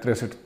63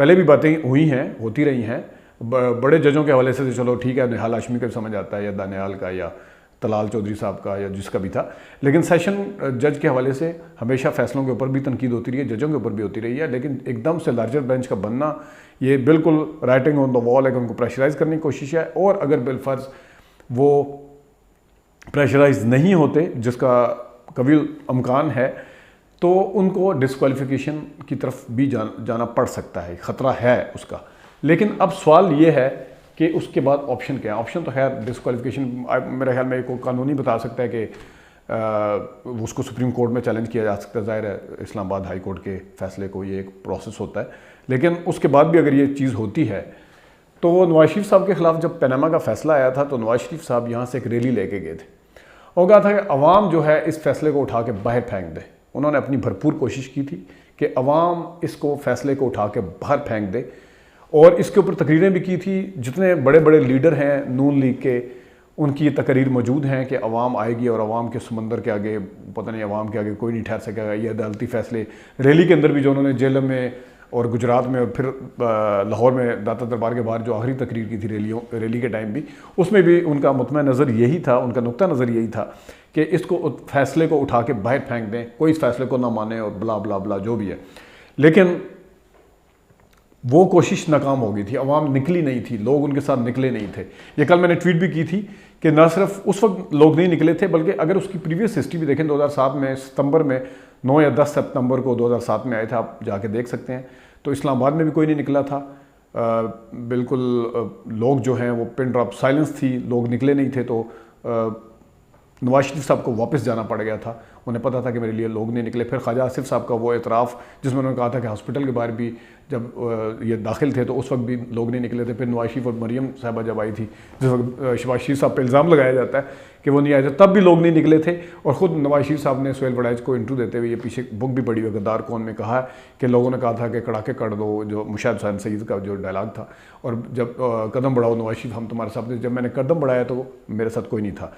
پہلے بھی باتیں ہوئی ہیں، ہوتی رہی ہیں، بڑے ججوں کے حوالے سے چلو ٹھیک ہے، نہال ہاشمی کا بھی سمجھ آتا ہے، یا دانیال کا، یا طلال چودھری صاحب کا، یا جس کا بھی تھا، لیکن سیشن جج کے حوالے سے ہمیشہ فیصلوں کے اوپر بھی تنقید ہوتی رہی ہے، ججوں کے اوپر بھی ہوتی رہی ہے، لیکن ایک دم سے لارجر بینچ کا بننا یہ بالکل رائٹنگ آن دا وال ہے کہ ان کو پریشرائز کرنے کی کوشش ہے، اور اگر بالفرض وہ پریشرائز نہیں ہوتے، جس کا قوی امکان ہے، تو ان کو ڈسکوالیفیکیشن کی طرف بھی جانا پڑ سکتا ہے، خطرہ ہے اس کا۔ لیکن اب سوال یہ ہے کہ اس کے بعد آپشن کیا ہے؟ آپشن تو خیر ڈسکوالیفیکیشن میرے خیال میں کوئی قانونی بتا سکتا ہے کہ اس کو سپریم کورٹ میں چیلنج کیا جا سکتا ہے، ظاہر ہے اسلام آباد ہائی کورٹ کے فیصلے کو یہ ایک پروسیس ہوتا ہے، لیکن اس کے بعد بھی اگر یہ چیز ہوتی ہے تو وہ نواز شریف صاحب کے خلاف جب پیناما کا فیصلہ آیا تھا تو نواز شریف صاحب یہاں سے ایک ریلی لے کے گئے تھے اور کہا تھا کہ عوام جو ہے اس فیصلے کو اٹھا کے باہر پھینک دے۔ انہوں نے اپنی بھرپور کوشش کی تھی کہ عوام اس کو فیصلے کو اٹھا کے باہر پھینک دے، اور اس کے اوپر تقریریں بھی کی تھی۔ جتنے بڑے بڑے لیڈر ہیں نون لیگ کے، ان کی یہ تقریر موجود ہیں کہ عوام آئے گی اور عوام کے سمندر کے آگے پتہ نہیں عوام کے آگے کوئی نہیں ٹھہر سکے گا، یہ عدالتی فیصلے۔ ریلی کے اندر بھی جو انہوں نے جیلم میں اور گجرات میں اور پھر لاہور میں داتا دربار کے باہر جو آخری تقریر کی تھی ریلی کے ٹائم بھی، اس میں بھی ان کا مطمع نظر یہی تھا، ان کا نقطہ نظر یہی تھا کہ اس کو فیصلے کو اٹھا کے باہر پھینک دیں، کوئی اس فیصلے کو نہ مانے اور بلا بلا بلا جو بھی ہے۔ لیکن وہ کوشش ناکام ہو گئی تھی، عوام نکلی نہیں تھی، لوگ ان کے ساتھ نکلے نہیں تھے۔ یہ کل میں نے ٹویٹ بھی کی تھی کہ نہ صرف اس وقت لوگ نہیں نکلے تھے، بلکہ اگر اس کی پریویس ہسٹری بھی دیکھیں، 2007 میں ستمبر میں 9 یا 10 ستمبر کو 2007 میں آئے تھے، آپ جا کے دیکھ سکتے ہیں، تو اسلام آباد میں بھی کوئی نہیں نکلا تھا، بالکل لوگ جو ہیں وہ پن ڈراپ سائلنس تھی، لوگ نکلے نہیں تھے، تو نواز شریف صاحب کو واپس جانا پڑ گیا تھا، انہیں پتہ تھا کہ میرے لیے لوگ نہیں نکلے۔ پھر خواجہ آصف صاحب کا وہ اعتراف جس میں انہوں نے کہا تھا کہ ہاسپٹل کے باہر بھی جب یہ داخل تھے تو اس وقت بھی لوگ نہیں نکلے تھے۔ پھر نواز شریف اور مریم صاحبہ جب آئی تھی، جس وقت شہباز شریف صاحب پہ الزام لگایا جاتا ہے کہ وہ نہیں آئے تھے، تب بھی لوگ نہیں نکلے تھے، اور خود نواز شریف صاحب نے سہیل وڑائچ کو انٹرویو دیتے ہوئے یہ پیچھے بک بھی پڑھی ہوئی غدار کون میں کہا ہے کہ لوگوں نے کہا تھا کہ کڑا کے کر دو، جو مشاہد حسین سعید کا جو ڈائلاگ تھا، اور جب قدم بڑھاؤ نواز شریف ہم تمہارے ساتھ، جب میں نے قدم بڑھایا تو میرے ساتھ کوئی نہیں تھا۔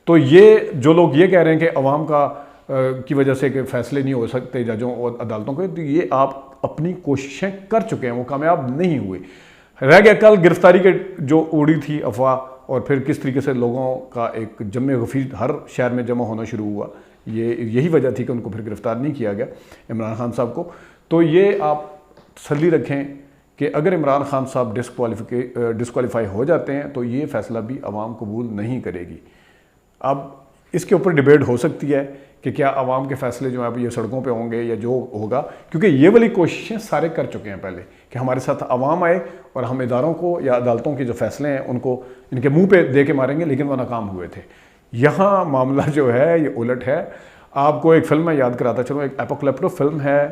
تو یہ جو لوگ یہ کہہ رہے ہیں کہ عوام کی وجہ سے کہ فیصلے نہیں ہو سکتے ججوں اور عدالتوں کے، تو یہ آپ اپنی کوششیں کر چکے ہیں، وہ کامیاب نہیں ہوئے۔ رہ گیا کل گرفتاری کے جو اڑی تھی افواہ، اور پھر کس طریقے سے لوگوں کا ایک جمع غفیر ہر شہر میں جمع ہونا شروع ہوا، یہی وجہ تھی کہ ان کو پھر گرفتار نہیں کیا گیا عمران خان صاحب کو۔ تو یہ آپ تسلی رکھیں کہ اگر عمران خان صاحب ڈسکوالیفائی ہو جاتے ہیں تو یہ فیصلہ بھی عوام قبول نہیں کرے گی۔ اب اس کے اوپر ڈیبیٹ ہو سکتی ہے کہ کیا عوام کے فیصلے جو ہیں اب یہ سڑکوں پہ ہوں گے یا جو ہوگا، کیونکہ یہ والی کوششیں سارے کر چکے ہیں پہلے کہ ہمارے ساتھ عوام آئے اور ہم اداروں کو یا عدالتوں کے جو فیصلے ہیں ان کو ان کے منہ پہ دے کے ماریں گے، لیکن وہ ناکام ہوئے تھے۔ یہاں معاملہ جو ہے یہ الٹ ہے۔ آپ کو ایک فلم میں یاد کراتا چلوں، ایک ایپوکلیپٹو فلم ہے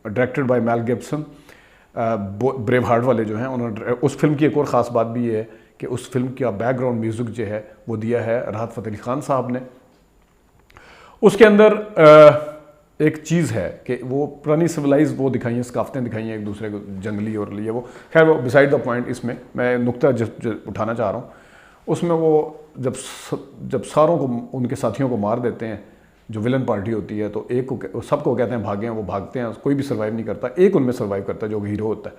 directed by Mel Gibson, Braveheart والے جو ہیں انہوں نے، اس فلم کی ایک اور خاص بات بھی یہ ہے کہ اس فلم کا بیک گراؤنڈ میوزک جو ہے وہ دیا ہے راحت فتح علی خان صاحب نے۔ اس کے اندر ایک چیز ہے کہ وہ پرانی سویلائز وہ دکھائی ہیں، ثقافتیں دکھائی ہیں ایک دوسرے کو، جنگلی اور لیے وہ، خیر وہ بسائڈ دا پوائنٹ۔ اس میں نقطہ جو اٹھانا چاہ رہا ہوں، اس میں وہ جب ساروں کو ان کے ساتھیوں کو مار دیتے ہیں، جو ولن پارٹی ہوتی ہے، تو ایک کو سب کو کہتے ہیں بھاگیں، وہ بھاگتے ہیں، کوئی بھی سروائیو نہیں کرتا، ایک ان میں سروائیو کرتا ہے جو ہیرو ہوتا ہے۔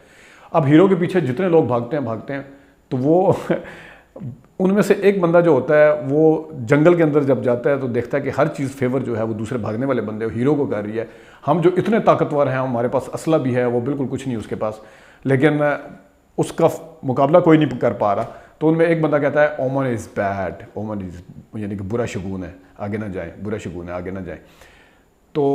اب ہیرو کے پیچھے جتنے لوگ بھاگتے ہیں تو وہ ان میں سے ایک بندہ جو ہوتا ہے وہ جنگل کے اندر جب جاتا ہے تو دیکھتا ہے کہ ہر چیز فیور جو ہے وہ دوسرے بھاگنے والے بندے ہیرو کو کر رہی ہے، ہم جو اتنے طاقتور ہیں، ہمارے پاس اسلحہ بھی ہے، وہ بالکل کچھ نہیں اس کے پاس، لیکن اس کا مقابلہ کوئی نہیں کر پا رہا۔ تو ان میں ایک بندہ کہتا ہے اومن از بیڈ، اومن از یعنی کہ برا شگون ہے، آگے نہ جائیں، برا شگون ہے، آگے نہ جائیں۔ تو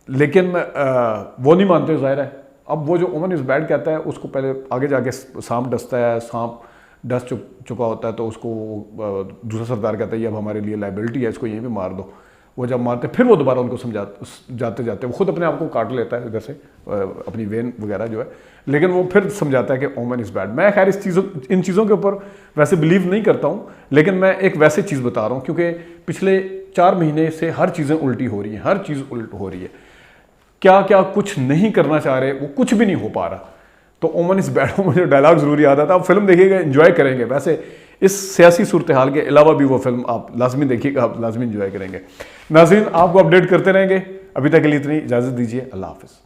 لیکن وہ نہیں مانتے، ظاہر ہے۔ اب وہ جو اومن از بیڈ کہتا ہے اس کو پہلے آگے جا کے سانپ ڈستا ہے، سانپ ڈس چکا ہوتا ہے تو اس کو دوسرا سردار کہتا ہے یہ اب ہمارے لیے لائبلٹی ہے، اس کو یہیں پہ مار دو۔ وہ جب مارتے پھر وہ دوبارہ ان کو جاتے وہ خود اپنے آپ کو کاٹ لیتا ہے ادھر سے اپنی وین وغیرہ جو ہے، لیکن وہ پھر سمجھاتا ہے کہ اومن از بیڈ۔ میں خیر ان چیزوں کے اوپر ویسے بلیو نہیں کرتا ہوں، لیکن میں ایک ویسے چیز بتا رہا ہوں کیونکہ پچھلے 4 مہینے سے ہر چیزیں الٹی ہو رہی ہیں، ہر چیز الٹ ہو رہی ہے، کیا کچھ نہیں کرنا چاہ رہے، وہ کچھ بھی نہیں ہو پا رہا۔ تو اومن اس بیڈ میں مجھے ڈائلاگ ضروری یاد آتا ہے۔ آپ فلم دیکھیے گا، انجوائے کریں گے، ویسے اس سیاسی صورتحال کے علاوہ بھی وہ فلم آپ لازمی دیکھیے گا، آپ لازمی انجوائے کریں گے۔ ناظرین، آپ کو اپڈیٹ کرتے رہیں گے، ابھی تک کے لیے اتنی اجازت دیجیے، اللہ حافظ۔